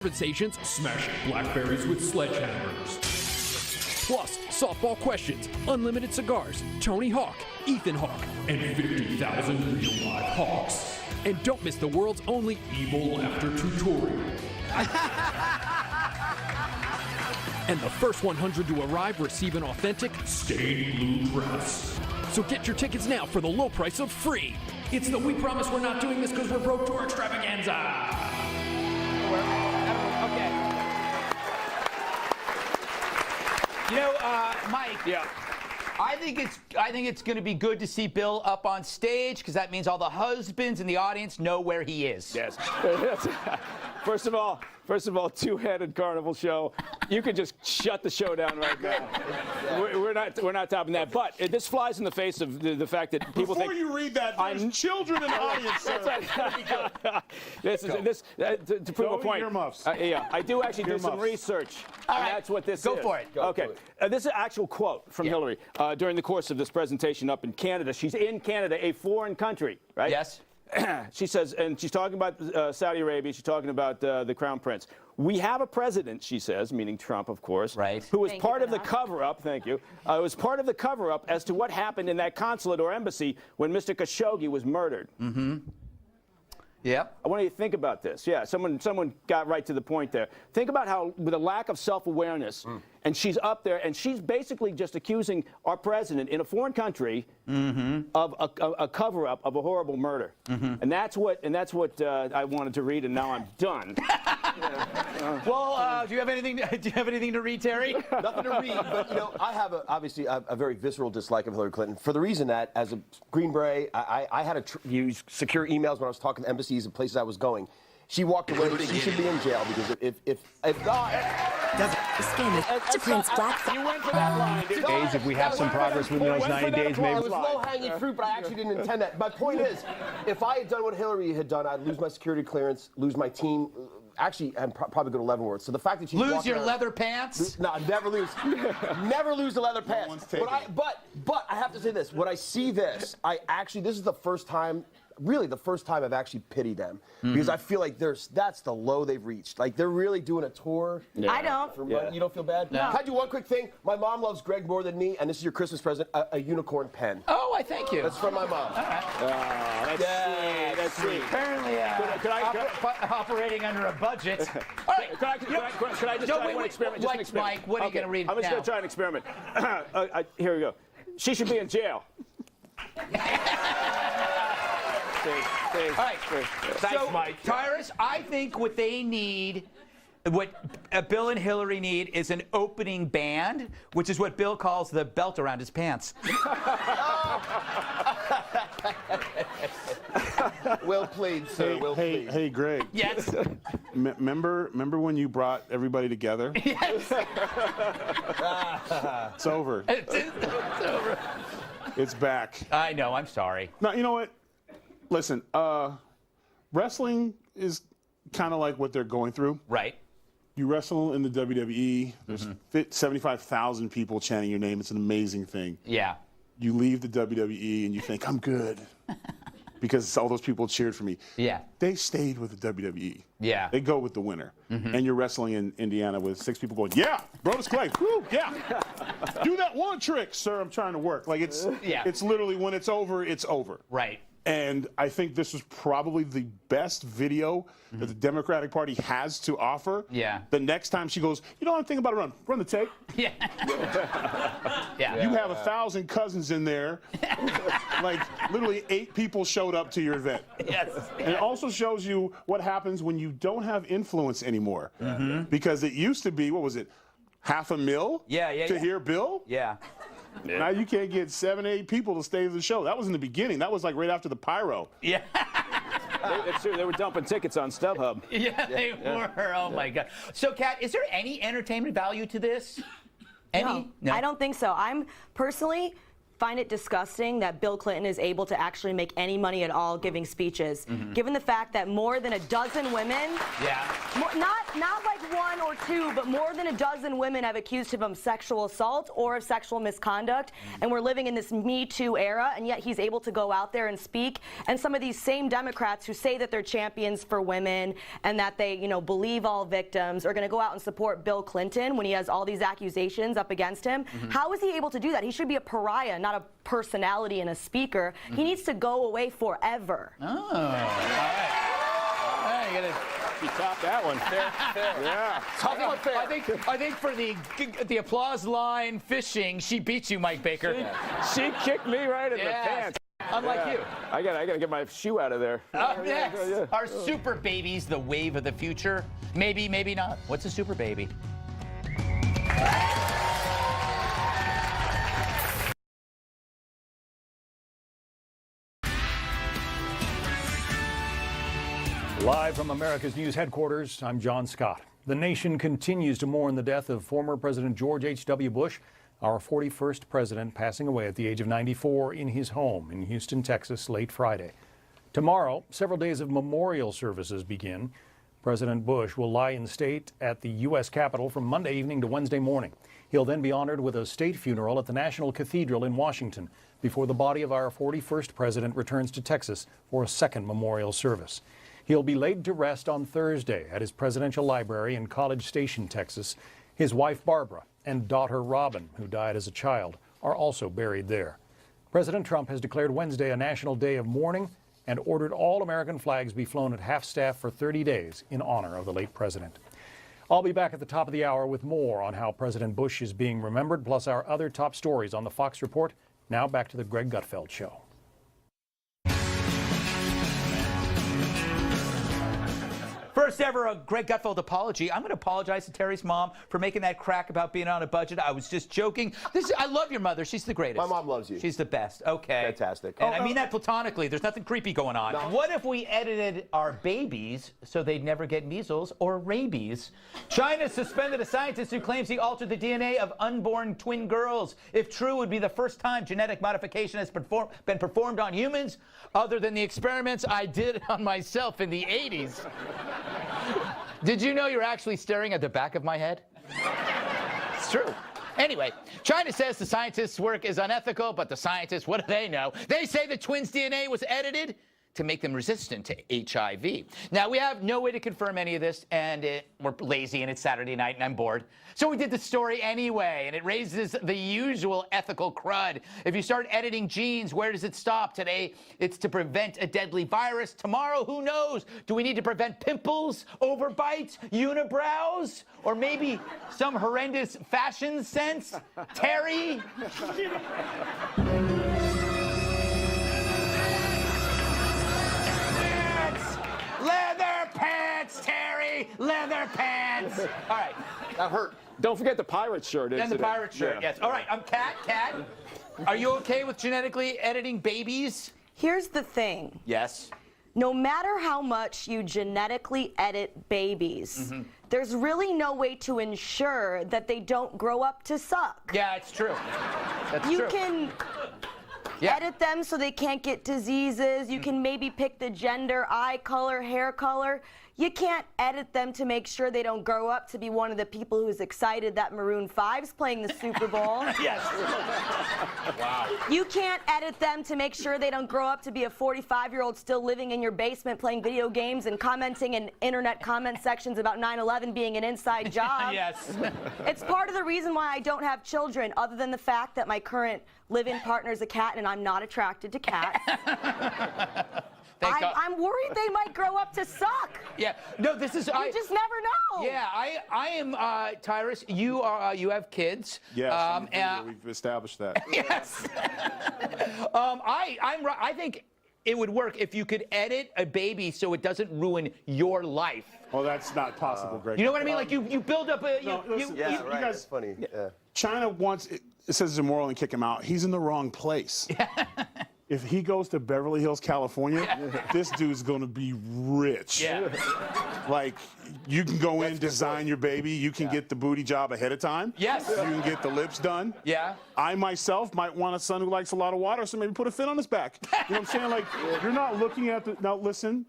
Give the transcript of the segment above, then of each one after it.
sensations smashing blackberries with sledgehammers. Plus, softball questions, unlimited cigars, Tony Hawk, Ethan Hawke, and 50,000 real-life Hawks. And don't miss the world's only evil laughter tutorial. And the first 100 to arrive receive an authentic stained blue dress. So get your tickets now for the low price of free. It's the We Promise We're Not Doing This Because We're Broke Tour extravaganza. Okay. You know, Mike. Yeah. I think it's going to be good to see Bill up on stage because that means all the husbands in the audience know where he is. Yes. First of all, two-headed carnival show. You could just shut the show down right now. We're not topping that. But this flies in the face of the fact that people Before think. you read that, there's children in the audience, sir. To prove a point. Earmuffs. Yeah, I do actually do some Earmuffs. research. All and right. that's what this Go is. for it. Okay. This is an actual quote from Hillary during the course of this presentation up in Canada. She's in Canada, a foreign country, right? Yes. She says, and she's talking about Saudi Arabia, she's talking about the Crown Prince. We have a president, she says, meaning Trump, of course, right, who was part of the cover-up, thank you, was part of the cover-up as to what happened in that consulate or embassy when Mr. Khashoggi was murdered. Mm-hmm. Yep. I want you to think about this. Yeah, someone got right to the point there. Think about how, with a lack of self-awareness, and she's up there, and she's basically just accusing our president in a foreign country of a cover-up of a horrible murder. And that's what I wanted to read, and now I'm done. Well, do you have anything to read, Terry? Nothing to read, but you know, I have obviously a very visceral dislike of Hillary Clinton for the reason that as a Green Beret, I had to use secure emails when I was talking to embassies and places I was going. She walked away. She should be in jail because if Prince Black. You went for that line, didn't you? If we have some progress within those 90 days, maybe. It was low-hanging fruit, but I actually didn't intend that. My point is, if I had done what Hillary had done, I'd lose my security clearance, lose my team. Actually, and probably go to Leavenworth. So the fact that she's lose your around, leather pants? No, never lose. Never lose the leather pants. But I have to say this. When I see this, this is the first time. Really, the first time I've actually pitied them because I feel like that's the low they've reached. Like they're really doing a tour. Yeah. I don't. You don't feel bad? No. Can I do one quick thing? My mom loves Greg more than me, and this is your Christmas present: a unicorn pen. Oh, I thank you. That's from my mom. All right. That's sweet. Apparently, operating under a budget. All right. Could I just try one experiment? Just an experiment. Mike, what are you going to read I'm just going to try an experiment. Here we go. She should be in jail. All right. Thanks, Mike. Tyrus, I think what they need, what Bill and Hillary need, is an opening band, which is what Bill calls the belt around his pants. Well played, sir. Hey, Greg. Yes. Remember when you brought everybody together? Yes. It's over. It's over. It's back. I know. I'm sorry. No, you know what? Listen, wrestling is kind of like what they're going through. Right. You wrestle in the WWE. There's 75,000 people chanting your name. It's an amazing thing. Yeah. You leave the WWE and you think, I'm good. Because all those people cheered for me. Yeah. They stayed with the WWE. Yeah. They go with the winner. And you're wrestling in Indiana with 6 people going, yeah, Brodus Clay, woo, yeah. Do that one trick, sir, I'm trying to work. Like, it's literally, when it's over, it's over. Right. And I think this was probably the best video that the Democratic Party has to offer. Yeah. The next time she goes, you know, I'm thinking about a run. Run the tape. Yeah. Yeah. You have 1,000 cousins in there. Like, literally 8 people showed up to your event. Yes. And it also shows you what happens when you don't have influence anymore. Because it used to be, what was it, $500,000 to hear Bill? Yeah. Now you can't get 7, 8 people to stay to the show. That was in the beginning. That was like right after the pyro. Yeah. That's true. They were dumping tickets on StubHub. Yeah, they were. Oh, my God. So, Kat, is there any entertainment value to this? Any? No, I don't think so. I'm personally find it disgusting that Bill Clinton is able to actually make any money at all giving speeches, given the fact that more than a dozen women, not like 1 or two, but more than a dozen women have accused him of sexual assault or of sexual misconduct. And we're living in this Me Too era, and yet he's able to go out there and speak. And some of these same Democrats who say that they're champions for women and that they, believe all victims are going to go out and support Bill Clinton when he has all these accusations up against him. How is he able to do that? He should be a pariah, not a personality and a speaker. He needs to go away forever. Oh, all right. You gotta She topped that one. Yeah. I think for the applause line fishing, she beat you, Mike Baker. She kicked me right in the pants. Unlike you. I gotta get my shoe out of there. Up next, are super babies the wave of the future? Maybe, maybe not. What's a super baby? Live from America's News headquarters, I'm John Scott. The nation continues to mourn the death of former President George H.W. Bush, our 41st president, passing away at the age of 94 in his home in Houston, Texas, late Friday. Tomorrow, several days of memorial services begin. President Bush will lie in state at the U.S. Capitol from Monday evening to Wednesday morning. He'll then be honored with a state funeral at the National Cathedral in Washington before the body of our 41st president returns to Texas for a second memorial service. He'll be laid to rest on Thursday at his presidential library in College Station, Texas. His wife, Barbara, and daughter, Robin, who died as a child, are also buried there. President Trump has declared Wednesday a national day of mourning and ordered all American flags be flown at half-staff for 30 days in honor of the late president. I'll be back at the top of the hour with more on how President Bush is being remembered, plus our other top stories on the Fox Report. Now back to the Greg Gutfeld Show. First ever a Greg Gutfeld apology. I'm going to apologize to Terry's mom for making that crack about being on a budget. I was just joking. I love your mother. She's the greatest. My mom loves you. She's the best. Okay. Fantastic. And I mean that platonically. There's nothing creepy going on. No. What if we edited our babies so they'd never get measles or rabies? China suspended a scientist who claims he altered the DNA of unborn twin girls. If true, it would be the first time genetic modification has been performed on humans, other than the experiments I did on myself in the 80s. Did you know you're actually staring at the back of my head? It's true. Anyway, China says the scientists' work is unethical, but the scientists, what do they know? They say the twins' DNA was edited to make them resistant to HIV. Now, we have no way to confirm any of this, and we're lazy, and it's Saturday night, and I'm bored. So we did the story anyway, and it raises the usual ethical crud. If you start editing genes, where does it stop? Today, it's to prevent a deadly virus. Tomorrow, who knows? Do we need to prevent pimples, overbites, unibrows, or maybe some horrendous fashion sense? Terry? Leather pants, Terry! Leather pants! All right. That hurt. Don't forget the pirate shirt. And the pirate shirt, yes. All right, I'm Kat. Kat, are you okay with genetically editing babies? Here's the thing. Yes. No matter how much you genetically edit babies, there's really no way to ensure that they don't grow up to suck. Yeah, it's true. That's true. You can edit them so they can't get diseases. You can maybe pick the gender, eye color, hair color. You can't edit them to make sure they don't grow up to be one of the people who's excited that Maroon 5's playing the Super Bowl. Yes. Wow. You can't edit them to make sure they don't grow up to be a 45-year-old still living in your basement playing video games and commenting in internet comment sections about 9/11 being an inside job. Yes. It's part of the reason why I don't have children, other than the fact that my current live-in partner is a cat and I'm not attracted to cats. I'm worried they might grow up to suck. Yeah. No, this is. You just never know. Yeah, I am Tyrus. You are. You have kids. Yes. We've established that. Yes. I think it would work if you could edit a baby so it doesn't ruin your life. Oh, that's not possible, Greg. You know what I mean? Like you build up a. Listen, Yeah, you right. guys, That's funny. Yeah. China wants. It says it's immoral and kick him out. He's in the wrong place. If he goes to Beverly Hills, California, this dude's going to be rich. Yeah. Like, you can go in, design your baby. You can get the booty job ahead of time. Yes. You can get the lips done. Yeah. I, myself, might want a son who likes a lot of water, so maybe put a fin on his back. You know what I'm saying? Like, you're not looking at the... Now, listen.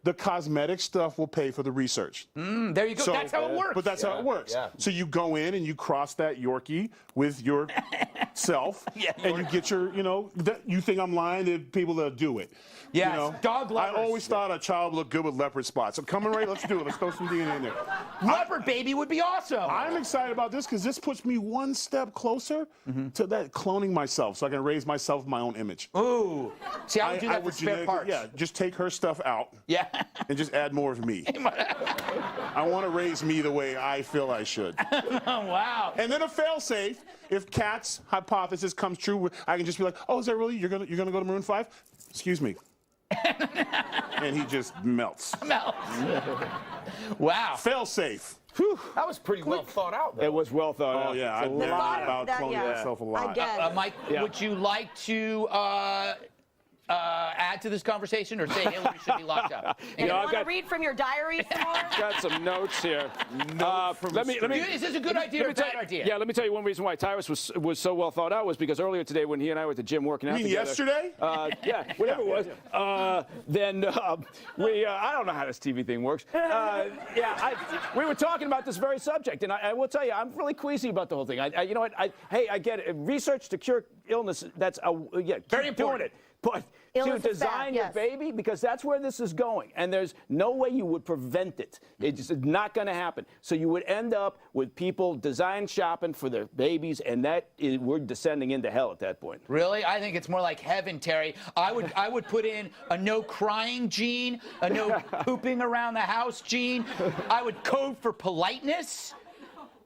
The cosmetic stuff will pay for the research. There you go. So, that's how it works. But that's how it works. Yeah. So you go in and you cross that Yorkie with your self, and you get your, you think I'm lying to people that do it. Yes, dog lovers. I always thought a child looked good with leopard spots. So coming right, let's do it. Let's throw some DNA in there. Leopard baby would be awesome. I'm excited about this because this puts me one step closer to that cloning myself, so I can raise myself my own image. Ooh. See, I would do that with spare parts. Yeah, just take her stuff out. Yeah. And just add more of me. I want to raise me the way I feel I should. Oh, wow. And then a fail-safe, if Kat's hypothesis comes true, I can just be like, oh, is that really? You're gonna go to Maroon 5? Excuse me. And he just melts. Wow. Fail-safe. That was pretty well thought out, though. It was well thought out. Oh, yeah. I've never thought about cloning myself a lot. I get Mike, would you like to add to this conversation or say Hillary should be locked up? You want to read from your diary some more? Got some notes here. Let me. Is this a good idea or a bad idea? Yeah, let me tell you one reason why Tyrus was so well thought out was because earlier today when he and I were at the gym working out You mean together. yesterday? Yeah, whatever it was. I don't know how this TV thing works. We were talking about this very subject, and I will tell you, I'm really queasy about the whole thing. You know what? I get it. Research to cure illness. That's Very important. doing it. But Illness to is bad, design your yes. baby, because that's where this is going, and there's no way you would prevent it. It's just not going to happen. So you would end up with people design shopping for their babies, and we're descending into hell at that point. Really? I think it's more like heaven, Terry. I would put in a no crying gene, a no pooping around the house gene. I would code for politeness.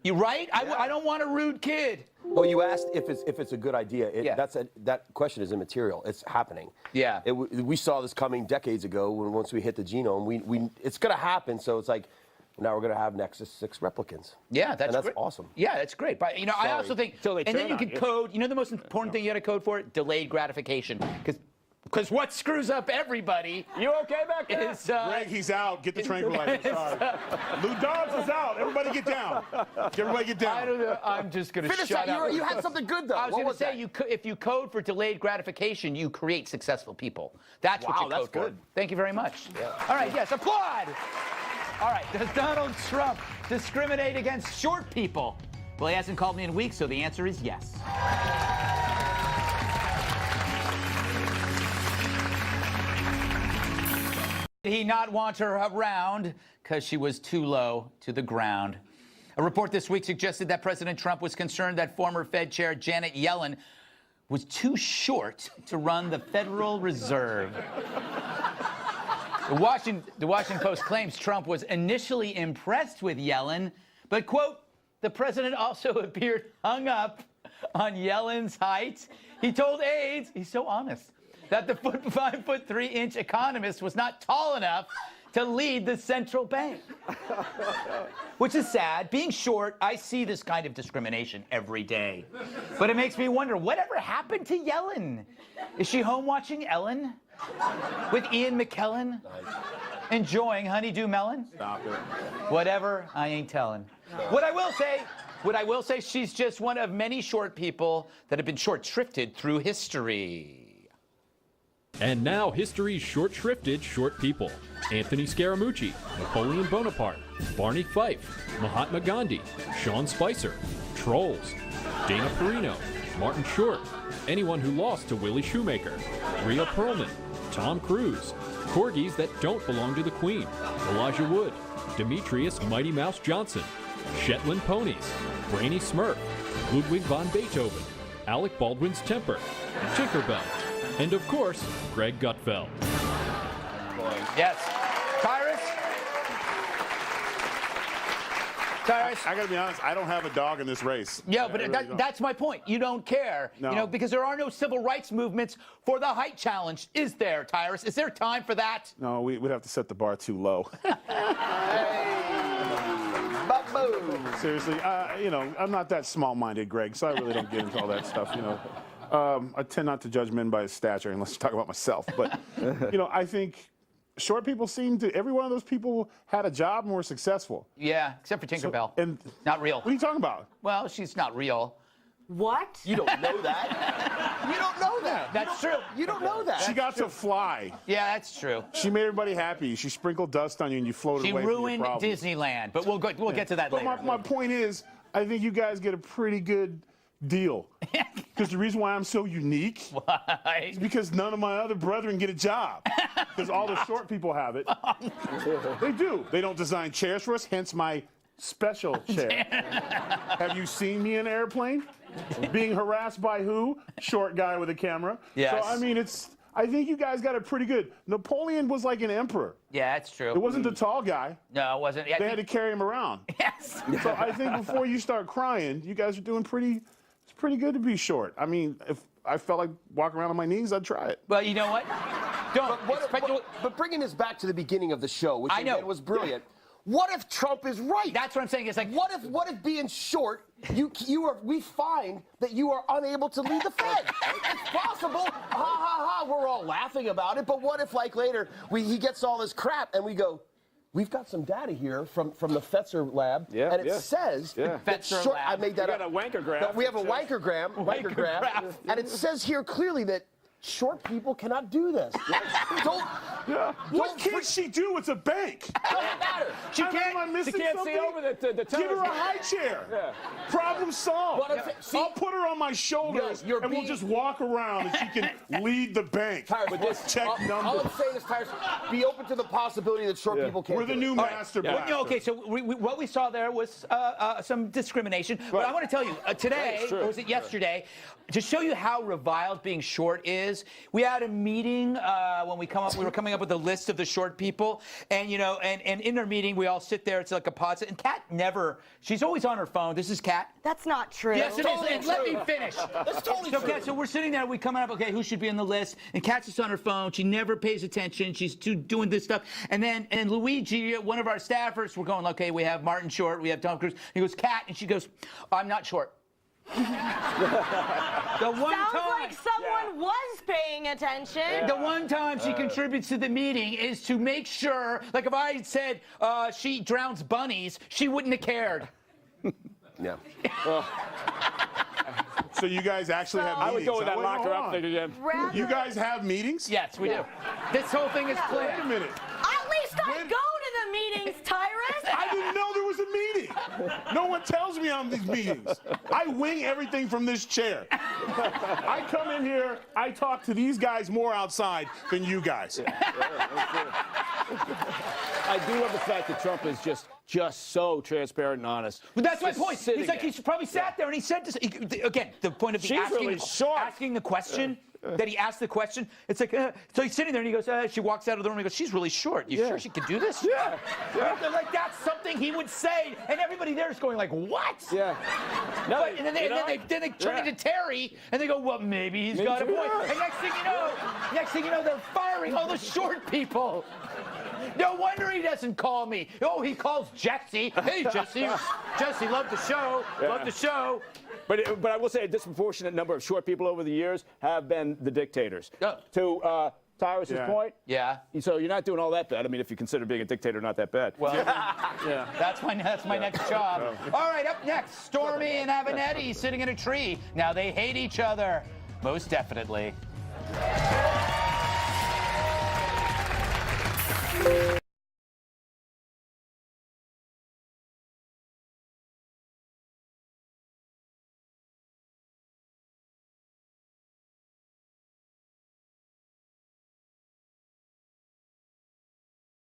You right? I don't want a rude kid. Well, you asked if it's a good idea. Yeah. That question is immaterial. It's happening. Yeah. We saw this coming decades ago once we hit the genome. It's going to happen. So it's like now we're going to have Nexus 6 replicants. Yeah, that's great. great. Awesome. Yeah, that's great. But I also think, and then you can code. You know the most important thing you got to code for? Delayed gratification, because what screws up everybody? You okay back there? Is Greg, he's out. Get the tranquilizer. Sorry. Lou Dobbs is out. Everybody get down. Everybody get down. I don't know. I'm just going to Finish shut that. up. You had something good, though. I was What going to say, that? if you code for delayed gratification, you create successful people. That's what you code that's for. good. Thank you very much. Yeah. All right, yes, applaud. All right, does Donald Trump discriminate against short people? Well, he hasn't called me in weeks, so the answer is yes. Did he not want her around because she was too low to the ground? A report this week suggested that President Trump was concerned that former Fed Chair Janet Yellen was too short to run the Federal Reserve. The Washington Post claims Trump was initially impressed with Yellen, but, quote, the president also appeared hung up on Yellen's height. He told aides, he's so honest, that the 5'3" economist was not tall enough to lead the central bank. Which is sad. Being short, I see this kind of discrimination every day. But it makes me wonder, whatever happened to Yellen? Is she home watching Ellen? With Ian McKellen? Enjoying Honeydew Melon? Stop it. Whatever, I ain't telling. What I will say, she's just one of many short people that have been short-shrifted through history. And now, history's short-shrifted short people. Anthony Scaramucci, Napoleon Bonaparte, Barney Fife, Mahatma Gandhi, Sean Spicer, Trolls, Dana Perino, Martin Short, anyone who lost to Willie Shoemaker, Rhea Perlman, Tom Cruise, corgis that don't belong to the Queen, Elijah Wood, Demetrius Mighty Mouse Johnson, Shetland ponies, Brainy Smurf, Ludwig von Beethoven, Alec Baldwin's temper, Tinkerbell, and of course, Greg Gutfeld. Yes. Tyrus? I gotta be honest, I don't have a dog in this race. Yeah, but that's my point. You don't care. No. You know, because there are no civil rights movements for the height challenge. Is there, Tyrus? Is there time for that? No, we'd have to set the bar too low. Seriously, I'm not that small-minded, Greg, so I really don't get into all that stuff, I tend not to judge men by his stature unless you talk about myself. But, I think short people every one of those people had a job and were successful. Yeah, except for Tinkerbell. And not real. What are you talking about? Well, she's not real. What? You don't know that. You don't know that. That's true. You don't know that. She got to fly. Yeah, that's true. She made everybody happy. She sprinkled dust on you and you floated She away from your ruined problems. Disneyland, but we'll get to that But later. my point is, I think you guys get a pretty good deal. Because the reason why I'm so unique is because none of my other brethren get a job. Because all the short people have it. They do. They don't design chairs for us, hence my special chair. Have you seen me in an airplane? Being harassed by who? Short guy with a camera. Yes. So, I mean, I think you guys got it pretty good. Napoleon was like an emperor. Yeah, that's true. It wasn't the tall guy. No, it wasn't. Yeah, They had to carry him around. Yes. So I think before you start crying, you guys are doing it's pretty good to be short. I mean, if I felt like walking around on my knees, I'd try it. Well, you know what? Don't. But bringing this back to the beginning of the show, which I know. again was brilliant. What if Trump is right? That's what I'm saying. It's like, What if being short, we find that you are unable to lead the Fed? It's possible. Ha ha ha. We're all laughing about it. But what if, like, later he gets all this crap and we go, we've got some data here from the Fetzer lab, and it says that Fetzer short. lab. I made that We up. got a wankergraph. We have a wankergraph, and it says here clearly that short people cannot do this. What can she do? It's a bank. Doesn't matter. she can't. Am I missing She can't something? see over the Give her a high chair. Problem solved. But I'll put her on my shoulders, you're and we'll being- just walk around, and she can lead the bank. Tyrus, With this check all number. I'm saying is, Tyrus, be open to the possibility that short people can't We're the do new it. master Well, blaster. okay, so what we saw there was some discrimination. But I want to tell you, today, or was it yesterday, to show you how reviled being short is, we had a meeting when we were coming up with a list of the short people. And, and in our meeting, we all sit there. It's like a pod. And Kat she's always on her phone. This is Kat. That's not true. Yes, it is. And let me finish. That's totally So, true. Kat, so we're sitting there, we coming up, okay, who should be on the list? And Kat's just on her phone. She never pays attention. She's doing this stuff. And Luigi, one of our staffers, we're going, okay, we have Martin Short, we have Tom Cruise. He goes, Kat, and she goes, I'm not short. The one Sounds time. like someone was paying attention. The one time she contributes to the meeting is to make sure, like if I had said she drowns bunnies, she wouldn't have cared. Yeah. So you guys actually have I meetings? would go with huh? that Wait, locker hold up on. thing again. You guys have meetings? Yes, we do. This whole thing is Wait a planned. minute. At least I go to the meetings, Tyrus. I didn't know there was a meeting. No one tells me on these meetings. I wing everything from this chair. I come in here, I talk to these guys more outside than you guys. I do love the fact that Trump is just so transparent and honest. But that's my Just point. sitting He's like, there. he probably sat there and he said this. Again, the point of the She's asking, really short. asking the question, that he asked the question, it's like, so he's sitting there and he goes, she walks out of the room and he goes, she's really short. You sure she could do this? Yeah. They're like, that's something he would say. And everybody there is going like, what? Yeah. No, But, and then they turn into Terry and they go, well, maybe he's got a point. And next thing you know, they're firing all the short people. No wonder he doesn't call me. Oh, he calls Jesse. Hey, Jesse. Jesse, love the show. Love the show. But I will say a disproportionate number of short people over the years have been the dictators. Yeah. To Tyrus's point. Yeah. So you're not doing all that bad. I mean, if you consider being a dictator not that bad. Well, that's my next job. All right, up next, Stormy and Avenatti sitting in a tree. Now they hate each other. Most definitely.